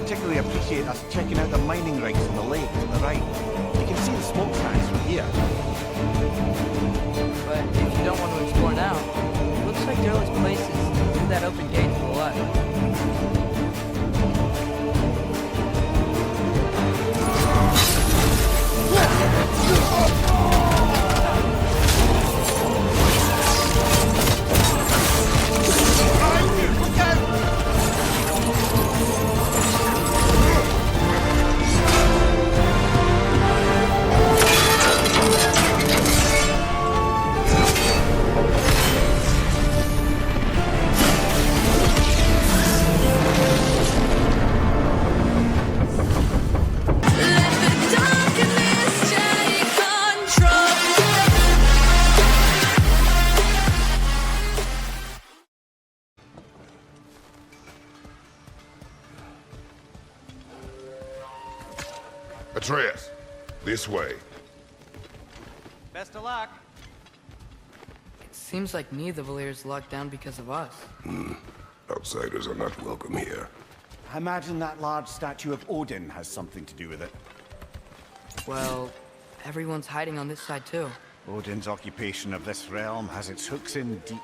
particularly appreciate us checking out the mining rigs on the lake to the right. You can see the smokestacks from here. But if you don't want to explore now, it looks like the earliest place is through that open gate to the left. Atreus, this way. Best of luck. It seems like neither Valyr's locked down because of us. Outsiders are not welcome here. I imagine that large statue of Odin has something to do with it. Well, everyone's hiding on this side too. Odin's occupation of this realm has its hooks in deep.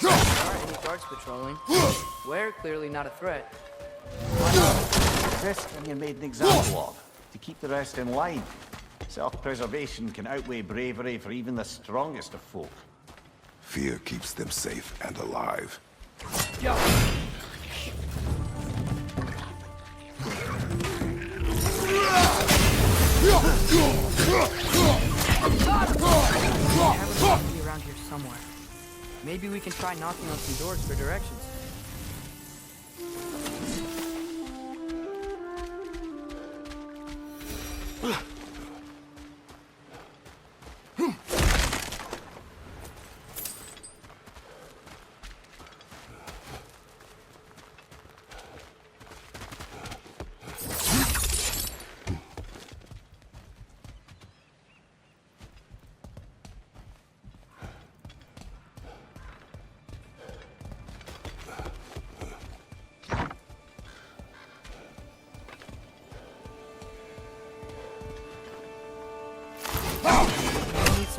There aren't any guards patrolling. We're clearly not a threat. This thing you made an example of, to keep the rest in line. Self-preservation can outweigh bravery for even the strongest of folk. Fear keeps them safe and alive. Yo! Be around here somewhere. Maybe we can try knocking on some doors for directions.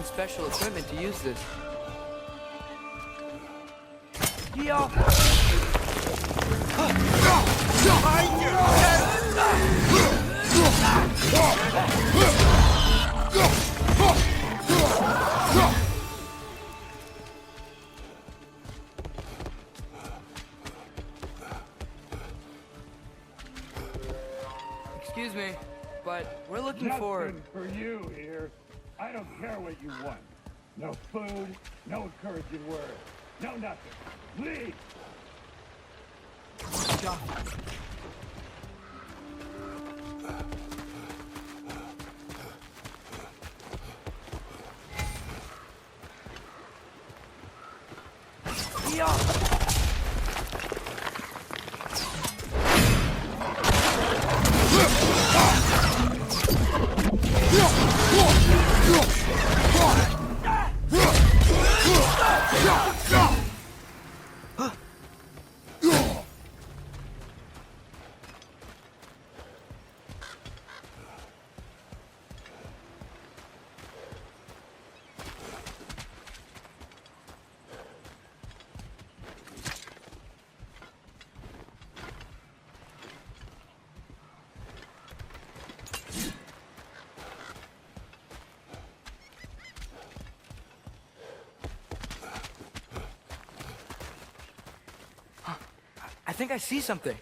Special equipment to use this. Yeah. Excuse me, but we're looking for you here. I don't care what you want. No food, no encouraging words, no nothing. Leave! I think I see something.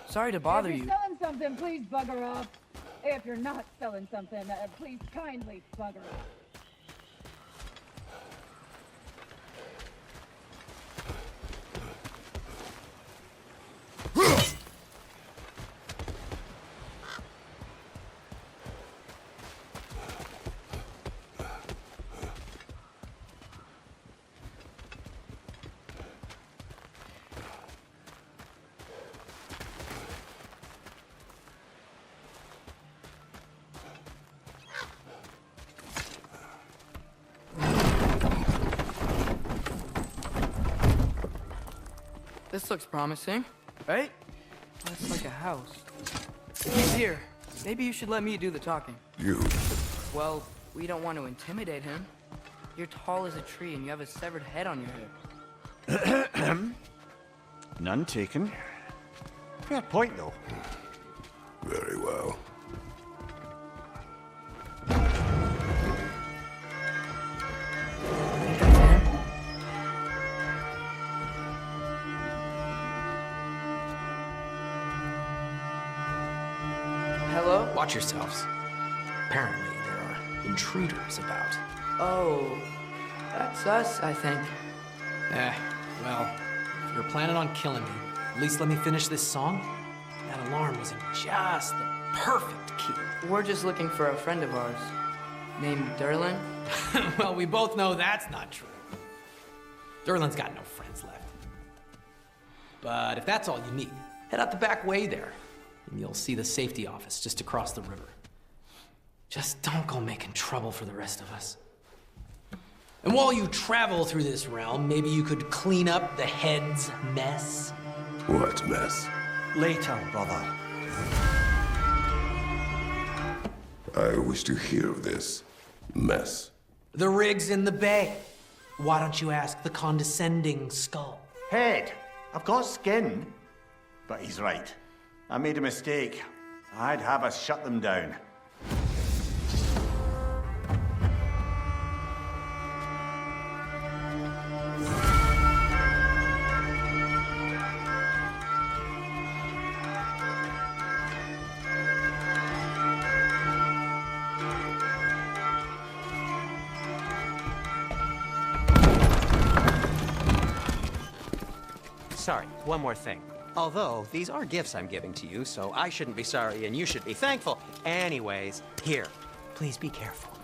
Sorry to bother you. If you're selling something, please bugger off. If you're not selling something, please kindly bugger off. This looks promising, right? That's like a house. If he's here, maybe you should let me do the talking. You. Well, we don't want to intimidate him. You're tall as a tree and you have a severed head on your head. None taken. Fair point, though. Very well. Hello? Watch yourselves. Apparently, there are intruders about. Oh, that's us, I think. Well, if you're planning on killing me, at least let me finish this song. That alarm was in just the perfect key. We're just looking for a friend of ours named Derlin. Well, we both know that's not true. Derlin's got no friends left. But if that's all you need, head out the back way there, and you'll see the safety office just across the river. Just don't go making trouble for the rest of us. And while you travel through this realm, maybe you could clean up the head's mess. What mess? Later, brother. I wish to hear of this mess. The rig's in the bay. Why don't you ask the condescending skull? Head, I've got skin. But he's right. I made a mistake. I'd have us shut them down. Sorry, one more thing. Although, these are gifts I'm giving to you, so I shouldn't be sorry and you should be thankful. Anyways, here, please be careful.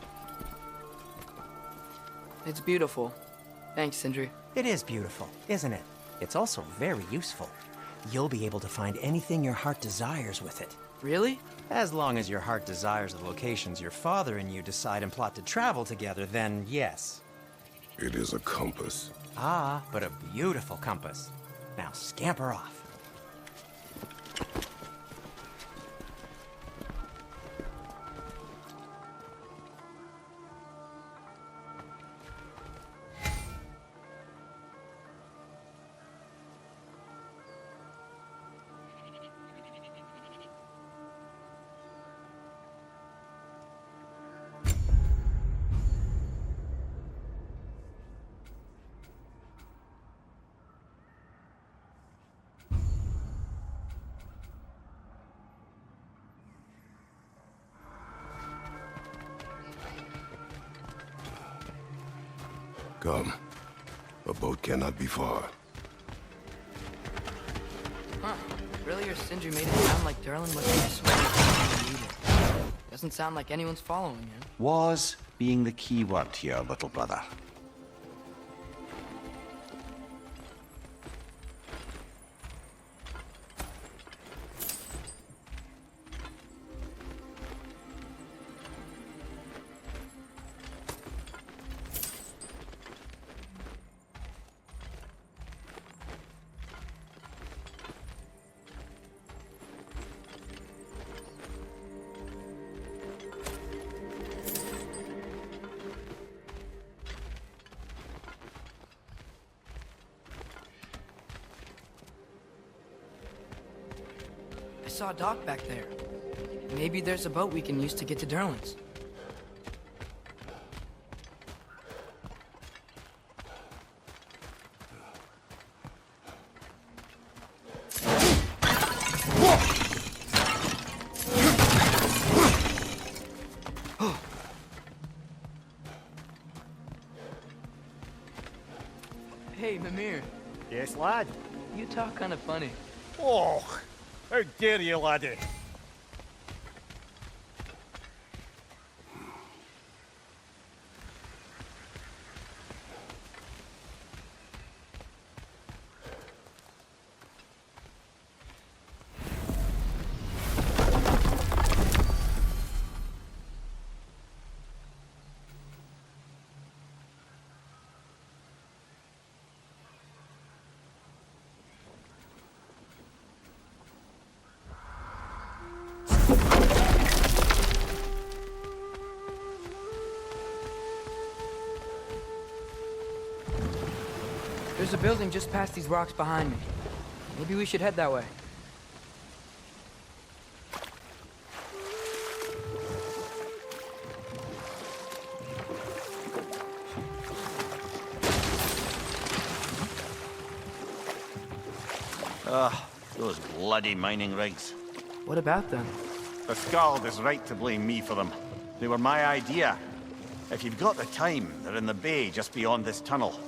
It's beautiful. Thanks, Sindri. It is beautiful, isn't it? It's also very useful. You'll be able to find anything your heart desires with it. Really? As long as your heart desires the locations your father and you decide and plot to travel together, then yes. It is a compass. Ah, but a beautiful compass. Now scamper off. Come. A boat cannot be far. Huh. Really, your Sindri made it sound like Derlin was persuaded. Doesn't sound like anyone's following him. Was being the key word here, little brother. I saw a dock back there. Maybe there's a boat we can use to get to Derlin's. Hey, Mimir. Yes, lad? You talk kind of funny. Oh, how dare you, laddie? There's a building just past these rocks behind me. Maybe we should head that way. Those bloody mining rigs. What about them? The Skald is right to blame me for them. They were my idea. If you've got the time, they're in the bay just beyond this tunnel.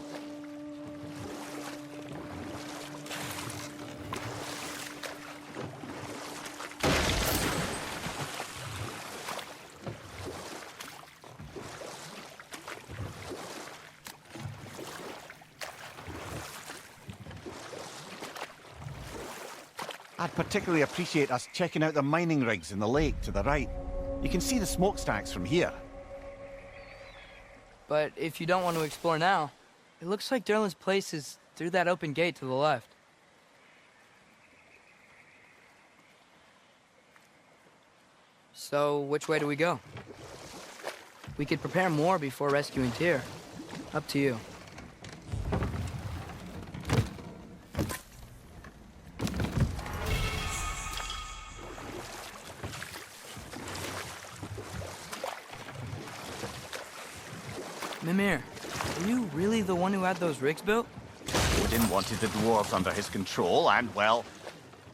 I'd particularly appreciate us checking out the mining rigs in the lake to the right. You can see the smokestacks from here. But if you don't want to explore now, it looks like Derlin's place is through that open gate to the left. So, which way do we go? We could prepare more before rescuing Tyr. Up to you. Mimir, are you really the one who had those rigs built? Odin wanted the dwarves under his control, and, well,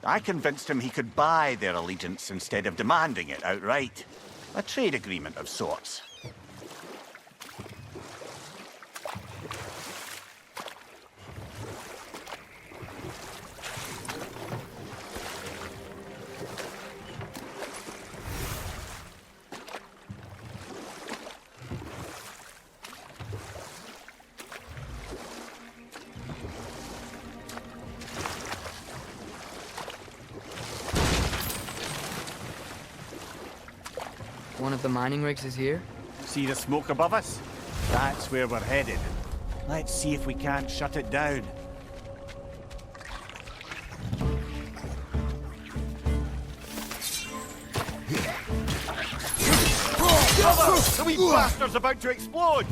I convinced him he could buy their allegiance instead of demanding it outright. A trade agreement of sorts. One of the mining rigs is here? See the smoke above us? That's where we're headed. Let's see if we can't shut it down. Cover! The wee bastard's about to explode!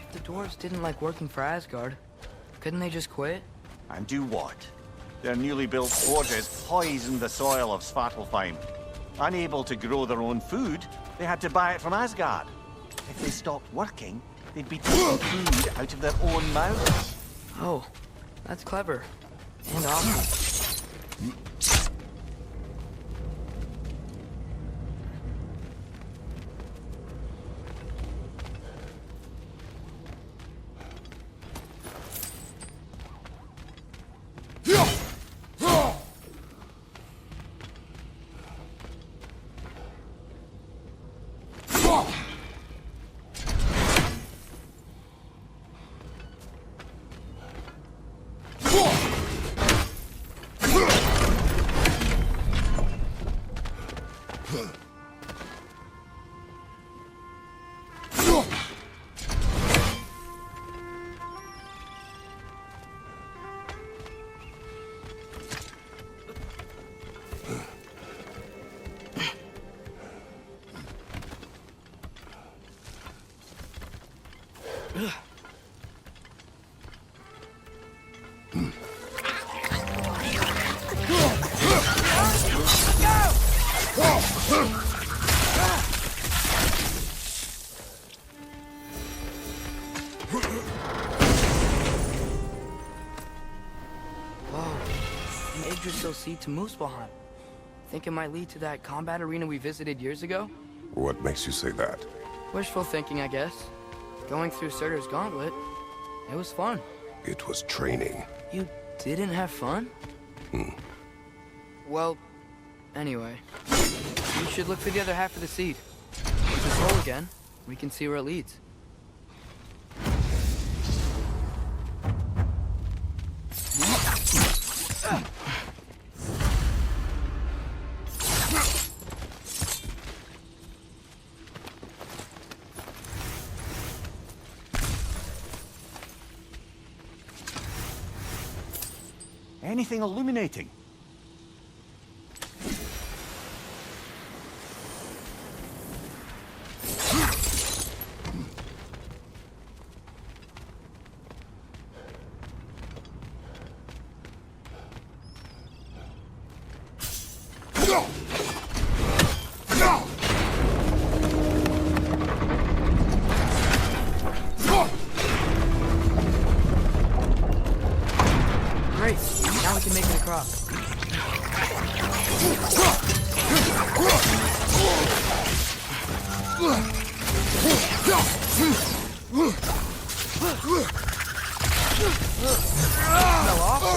If the dwarves didn't like working for Asgard, couldn't they just quit? And do what? Their newly built forges poisoned the soil of Svartalfheim. Unable to grow their own food, they had to buy it from Asgard. If they stopped working, they'd be taking food out of their own mouths. Oh, that's clever. And awesome. To Muspelheim. Think it might lead to that combat arena we visited years ago? What makes you say that? Wishful thinking, I guess. Going through Surtur's gauntlet, it was fun. It was training. You didn't have fun? Well, anyway. You should look for the other half of the seed. With this hole again, we can see where it leads. Anything illuminating? Great. Now we can make it across. Fell off?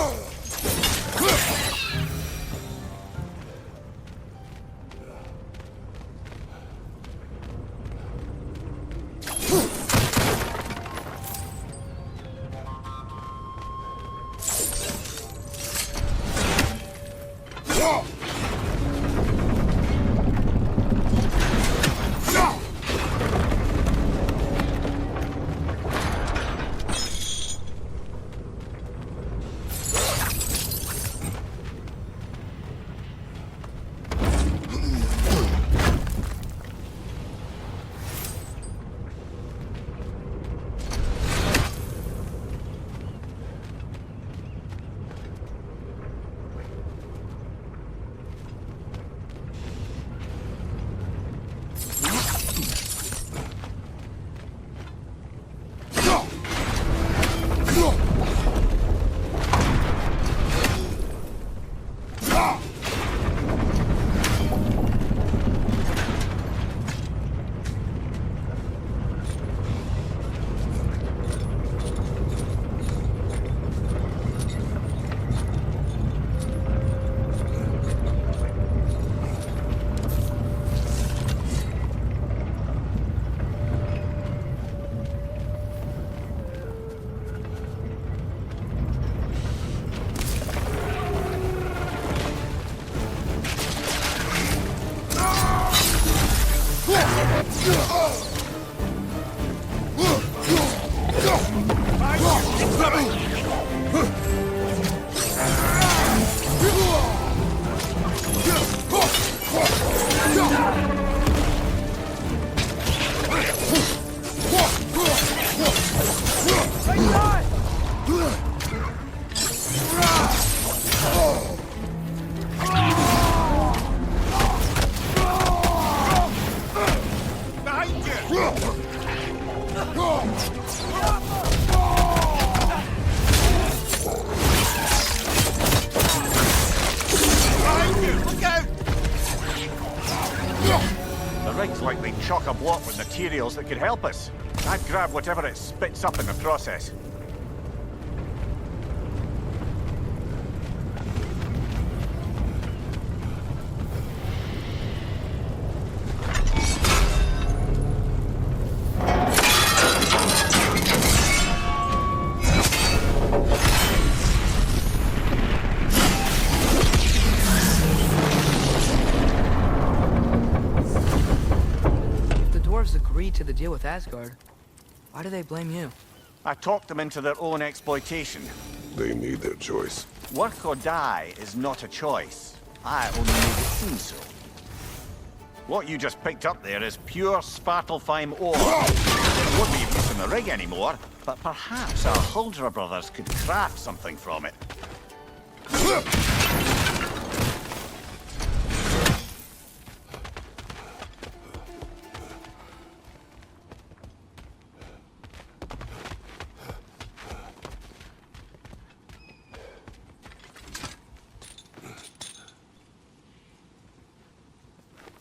Likely chock-a-block with materials that could help us. I'd grab whatever it spits up in the process. Agreed to the deal with Asgard. Why do they blame you? I talked them into their own exploitation. They made their choice. Work or die is not a choice. I only made it seem so. What you just picked up there is pure Svartalfheim ore. It won't be of use in the rig anymore, but perhaps our Huldra brothers could craft something from it.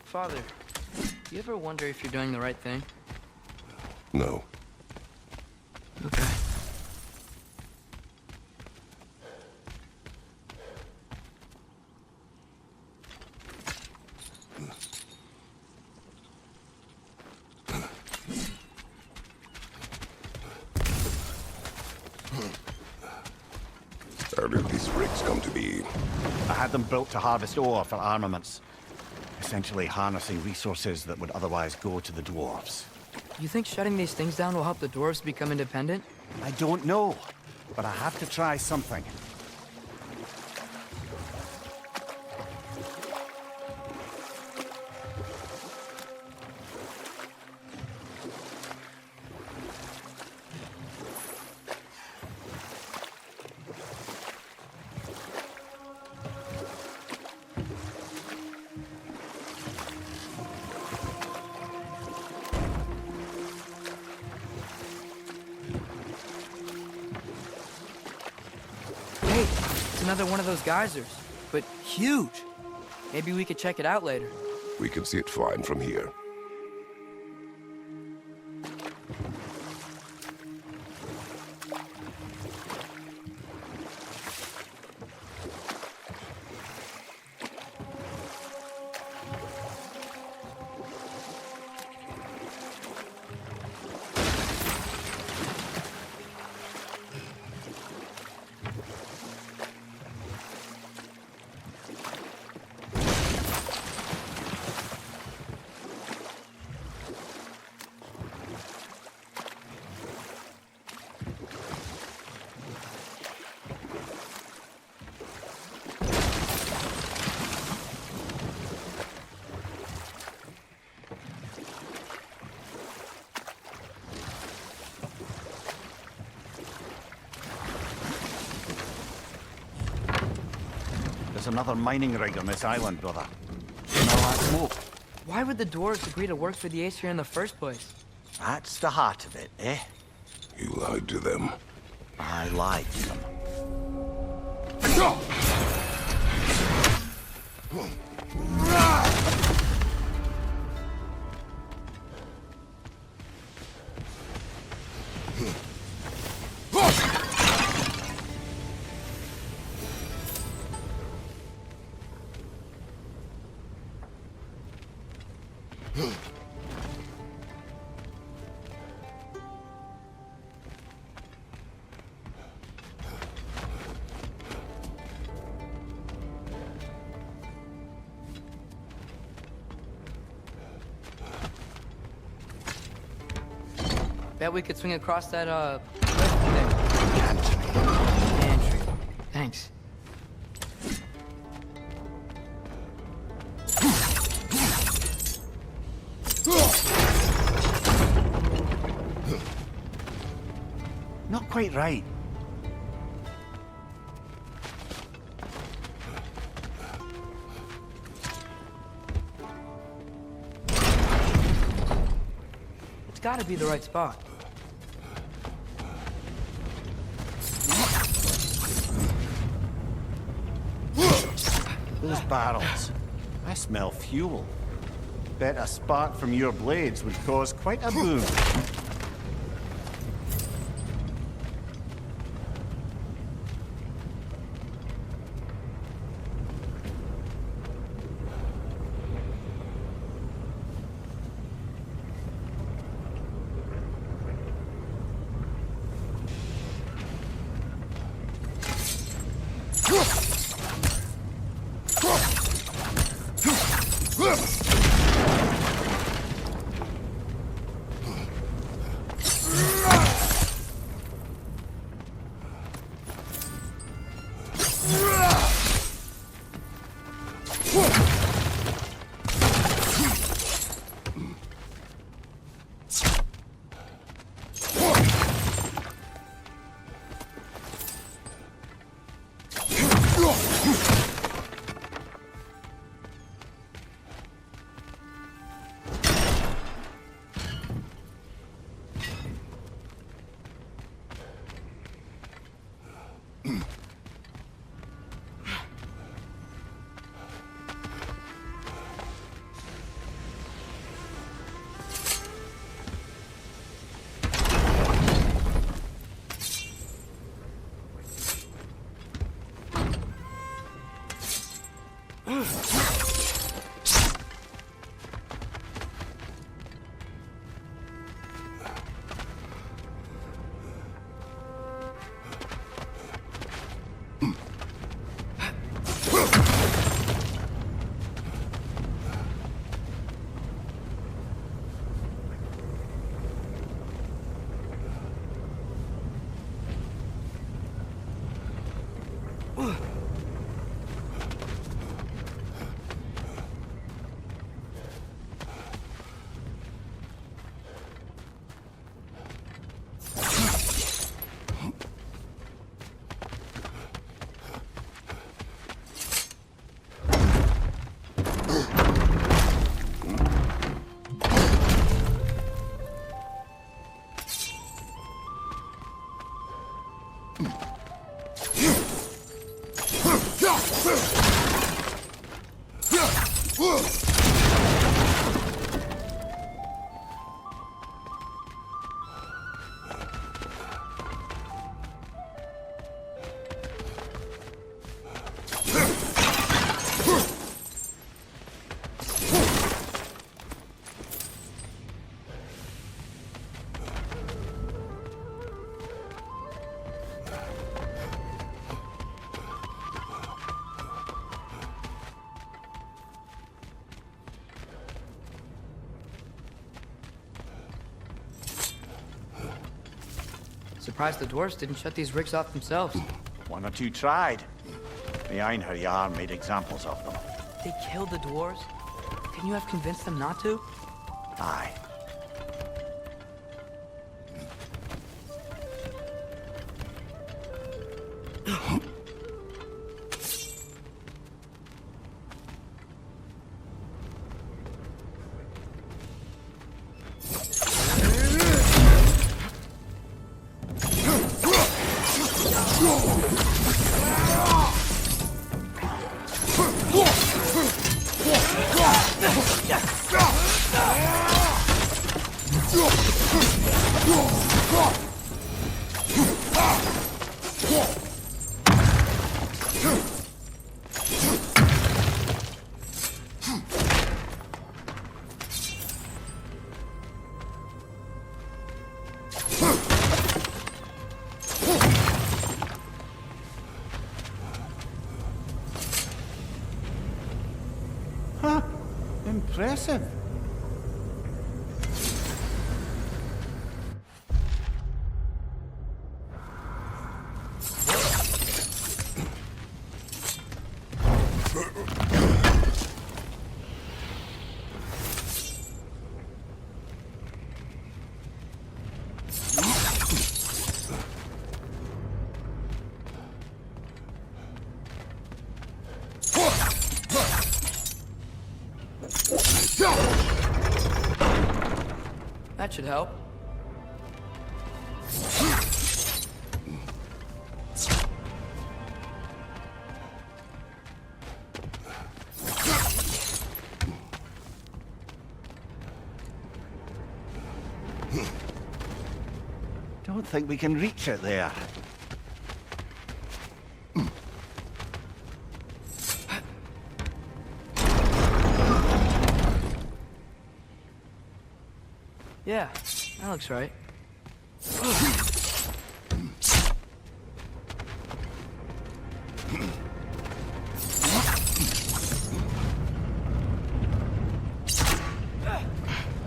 Father, do you ever wonder if you're doing the right thing? No. Okay. How did these rigs come to be? I had them built to harvest ore for armaments. Essentially harnessing resources that would otherwise go to the dwarves. You think shutting these things down will help the dwarves become independent? I don't know, but I have to try something. It's another one of those geysers, but huge. Maybe we could check it out later. We can see it fine from here. There's another mining rig on this island, brother. And all that smoke. Why would the dwarves agree to work for the Aesir in the first place? That's the heart of it, eh? You lied to them. I lied to them. Bet we could swing across that, cliff thing. Pantry. Thanks. Not quite right. It's gotta be the right spot. Those barrels. I smell fuel. Bet a spark from your blades would cause quite a boom. Surprised the dwarves didn't shut these rigs off themselves. One or two tried. The Einherjar made examples of them. They killed the dwarves? Couldn't you have convinced them not to? Aye. Huh. Impressive. That should help. Don't think we can reach it there. Yeah, that looks right.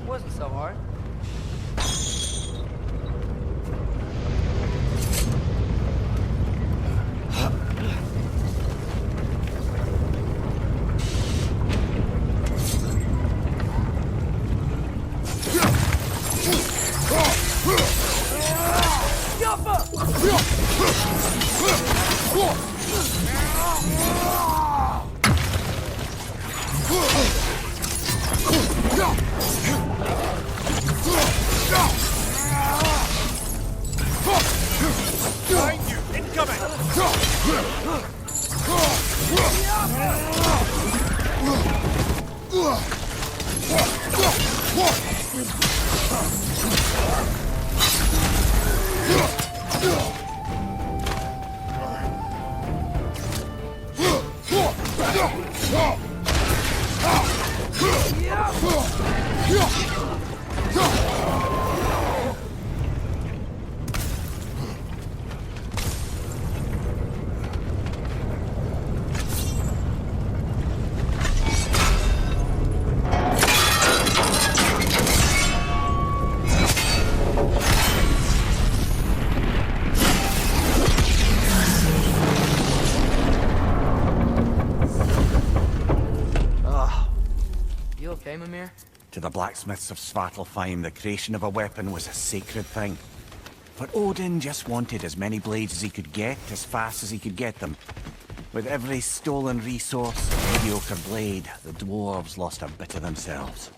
Wasn't so hard. Behind you! Incoming! You okay, Mimir? To the blacksmiths of Svartalfheim, the creation of a weapon was a sacred thing. But Odin just wanted as many blades as he could get, as fast as he could get them. With every stolen resource, mediocre blade, the dwarves lost a bit of themselves.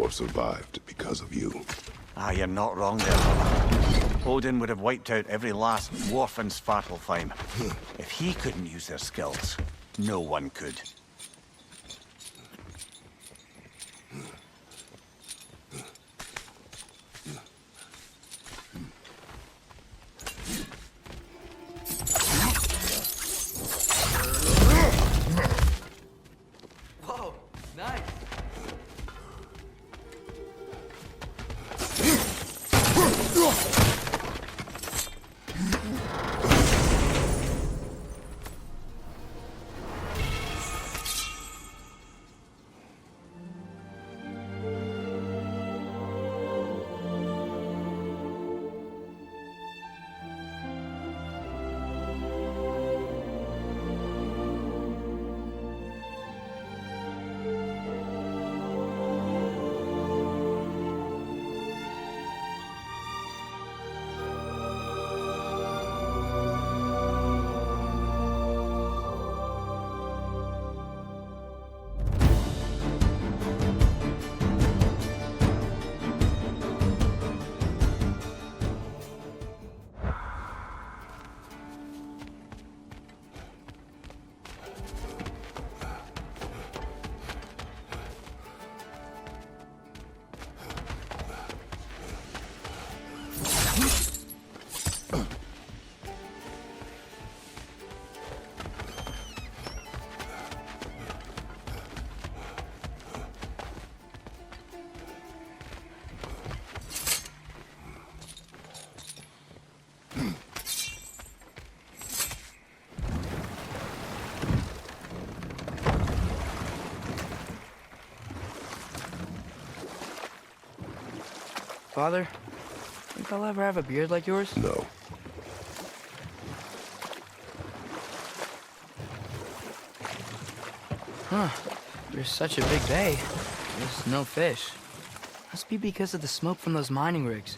dwarf survived because of you. Ah, you're not wrong there, brother. Odin would have wiped out every last dwarf in Svartalfheim. If he couldn't use their skills, no one could. Whoa, nice. Father, think I'll ever have a beard like yours? No. Huh. There's such a big bay. There's no fish. Must be because of the smoke from those mining rigs.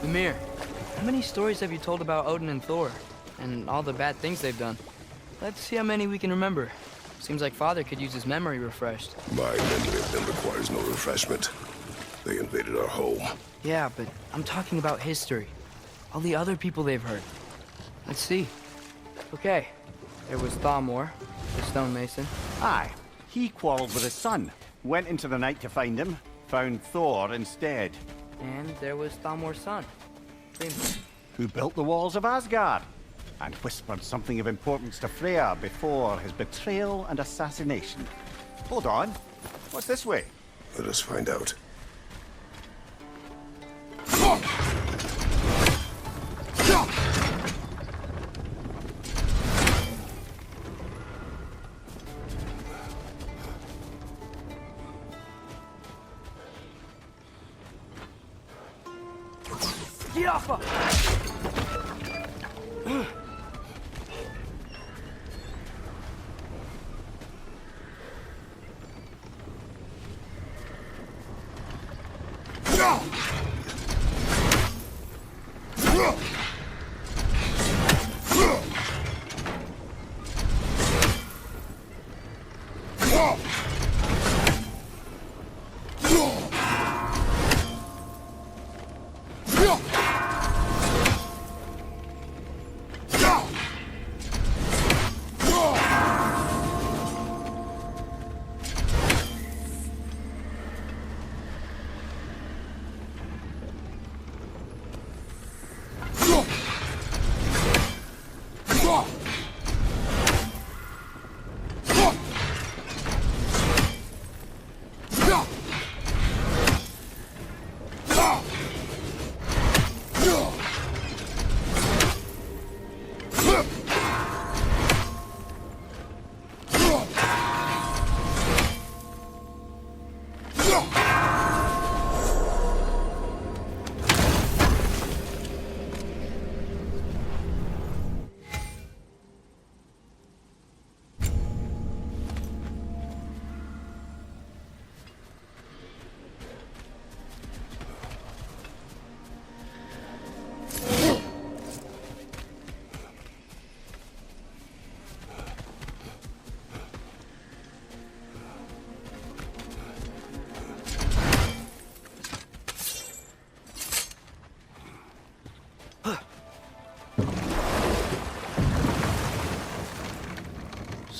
Mimir, how many stories have you told about Odin and Thor? And all the bad things they've done? Let's see how many we can remember. Seems like Father could use his memory refreshed. My memory of them requires no refreshment. They invaded our home. Yeah, but I'm talking about history. All the other people they've heard. Let's see. Okay, there was Thamor, the stonemason. Aye, he quarreled with his son, went into the night to find him, found Thor instead. And there was Thamor's son, Thrym, Who built the walls of Asgard, and whispered something of importance to Freya before his betrayal and assassination. Hold on, what's this way? Let us find out. Get off her!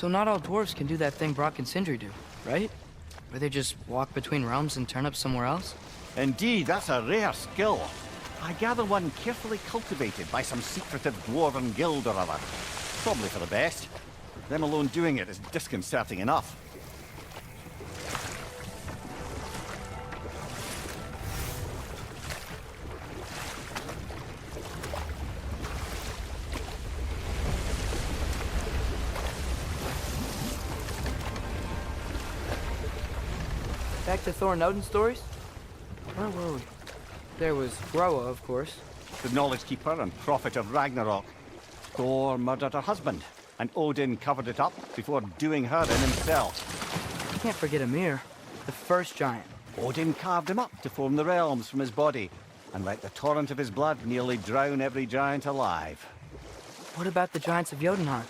So not all dwarves can do that thing Brock and Sindri do, right? Where they just walk between realms and turn up somewhere else? Indeed, that's a rare skill. I gather one carefully cultivated by some secretive dwarven guild or other. Probably for the best. Them alone doing it is disconcerting enough. Back to Thor and Odin stories? Where were we? There was Groa, of course. The knowledge keeper and prophet of Ragnarök. Thor murdered her husband, and Odin covered it up before doing her in himself. Can't forget Ymir, the first giant. Odin carved him up to form the realms from his body, and let the torrent of his blood nearly drown every giant alive. What about the giants of Jotunheim?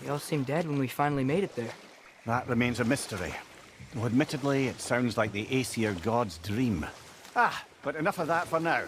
They all seemed dead when we finally made it there. That remains a mystery. Though admittedly, it sounds like the Aesir god's dream. But enough of that for now.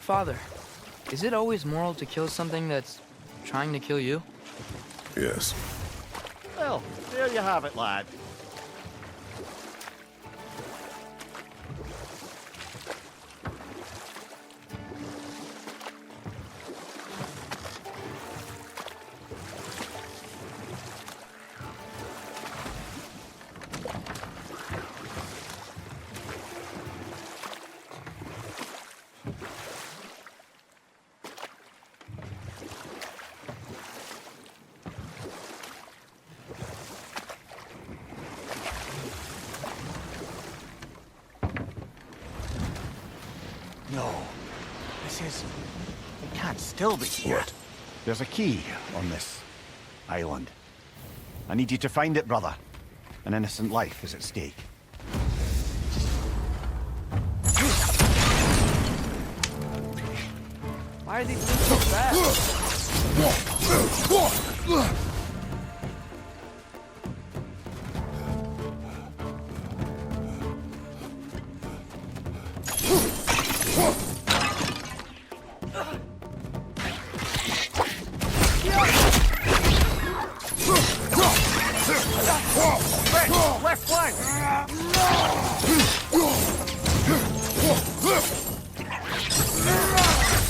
Father, is it always moral to kill something that's trying to kill you? Yes. Well, there you have it, lad. No. It can't still be here. What? There's a key on this island. I need you to find it, brother. An innocent life is at stake. Why are these things so fast? Left flank!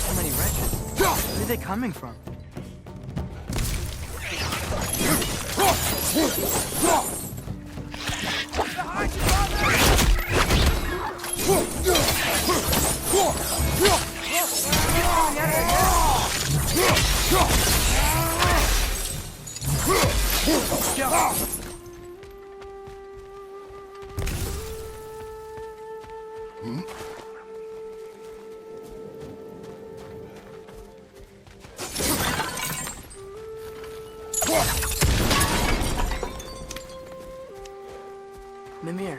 So many wrenches. Where are they coming from? Mimir,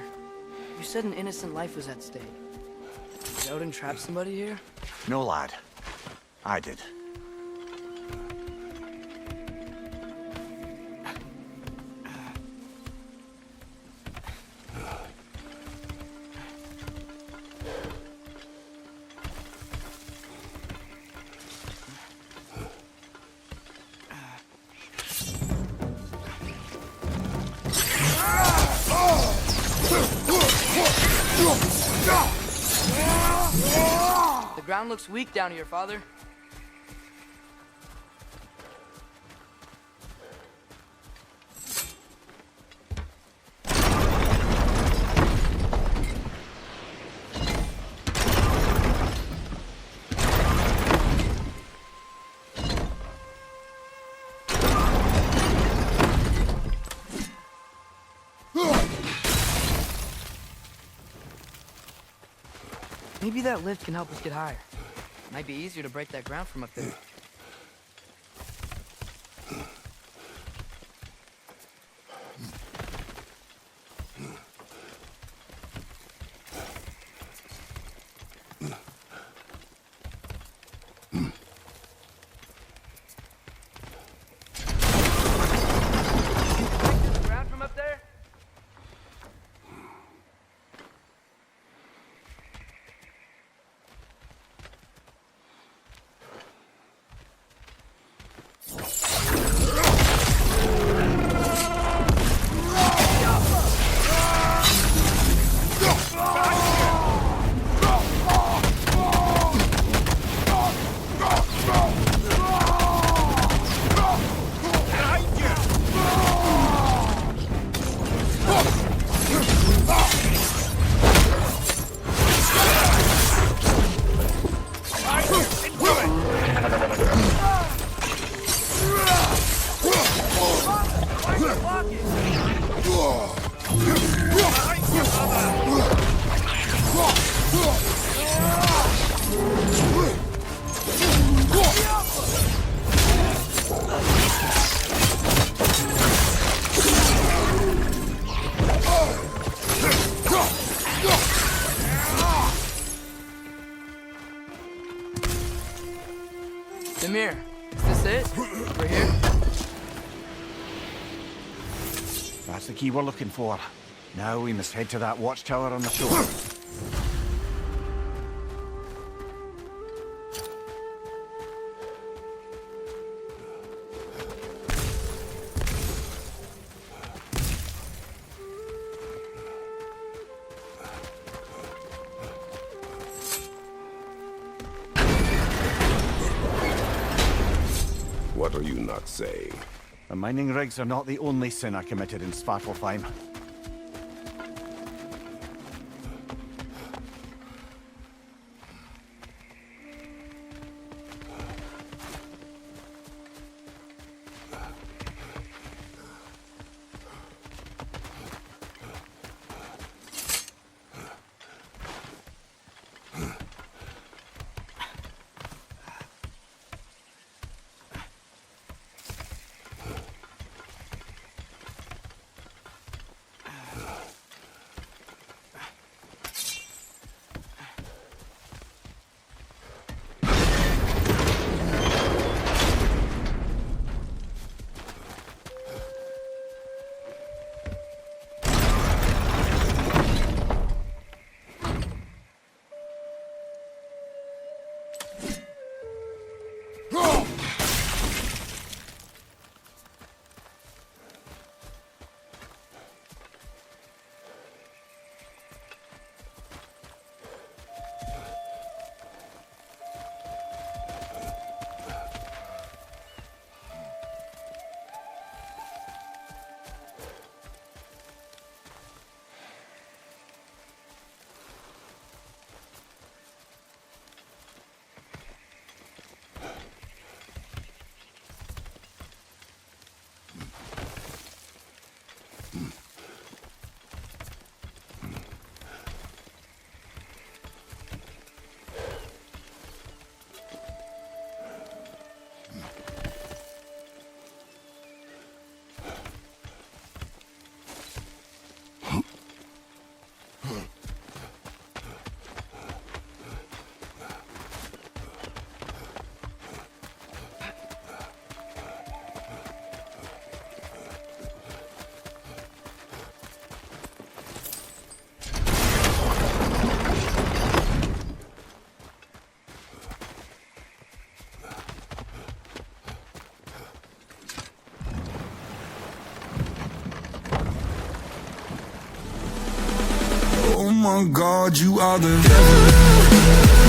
you said an innocent life was at stake. Did Odin trap somebody here? No, lad. I did. The ground looks weak down here, Father. Maybe that lift can help us get higher. Might be easier to break that ground from up there. Ground from up there? Mimir, is this it? We're here? That's the key we're looking for. Now we must head to that watchtower on the shore. What are you not saying? The mining rigs are not the only sin I committed in Svartalfheim. on guard, you are the devil.